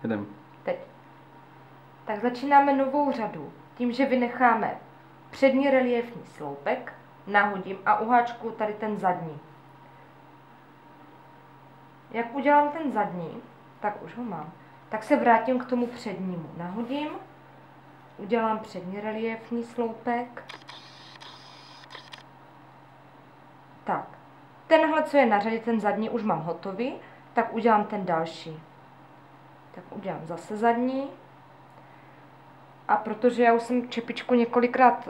Jedem. Teď. Tak začínáme novou řadu tím, že vynecháme přední reliéfní sloupek, nahodím a uháčku tady ten zadní. Jak udělám ten zadní, tak už ho mám, tak se vrátím k tomu přednímu. Nahodím, udělám přední reliéfní sloupek. Tak, tenhle, co je na řadě, ten zadní už mám hotový, tak udělám ten další. Tak udělám zase zadní. A protože já už jsem čepičku několikrát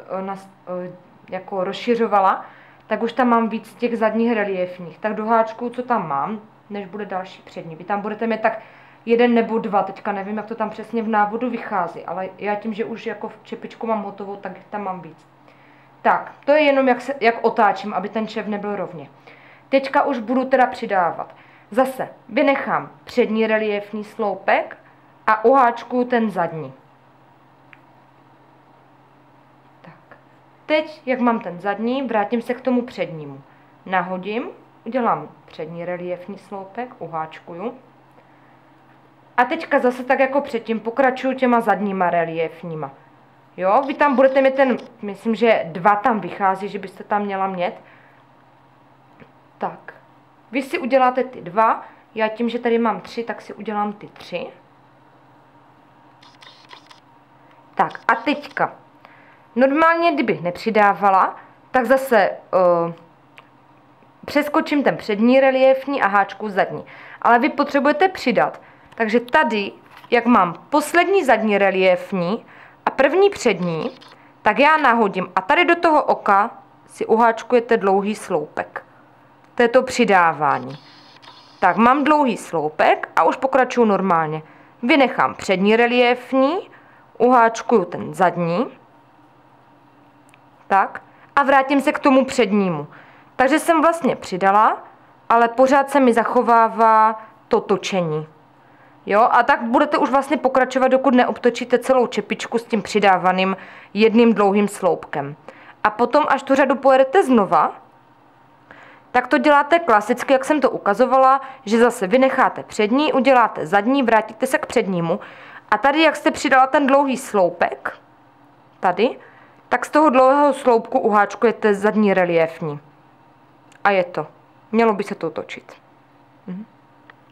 jako rozšiřovala, tak už tam mám víc těch zadních reliéfních. Tak do háčku, co tam mám, než bude další přední. Vy tam budete mít tak 1 nebo 2, teďka nevím, jak to tam přesně v návodu vychází, ale já tím, že už jako čepičku mám hotovou, tak tam mám víc. Tak, to je jenom jak otáčím, aby ten šev nebyl rovně. Teďka už budu teda přidávat. Zase vynechám přední reliéfní sloupek a uháčkuju ten zadní. Tak, teď, jak mám ten zadní, vrátím se k tomu přednímu. Nahodím, udělám přední reliéfní sloupek, uháčkuju. A teďka zase tak jako předtím pokračuju těma zadníma reliéfníma. Jo, vy tam budete mít ten, myslím, že 2 tam vychází, že byste tam měla mít. Tak, vy si uděláte ty 2, já tím, že tady mám 3, tak si udělám ty 3. Tak a teďka, normálně kdybych nepřidávala, tak zase přeskočím ten přední reliéfní a háčku zadní. Ale vy potřebujete přidat, takže tady, jak mám poslední zadní reliéfní a první přední, tak já nahodím a tady do toho oka si uháčkujete dlouhý sloupek. To je to přidávání. Tak mám dlouhý sloupek a už pokračuju normálně. Vynechám přední reliéfní, uháčkuju ten zadní, tak, a vrátím se k tomu přednímu. Takže jsem vlastně přidala, ale pořád se mi zachovává to točení. Jo, a tak budete už vlastně pokračovat, dokud neobtočíte celou čepičku s tím přidávaným jedným dlouhým sloupkem. A potom, až tu řadu pojedete znova, tak to děláte klasicky, jak jsem to ukazovala, že zase vynecháte přední, uděláte zadní, vrátíte se k přednímu. A tady, jak jste přidala ten dlouhý sloupek, tady, tak z toho dlouhého sloupku uháčkujete zadní reliéfní. A je to. Mělo by se to točit.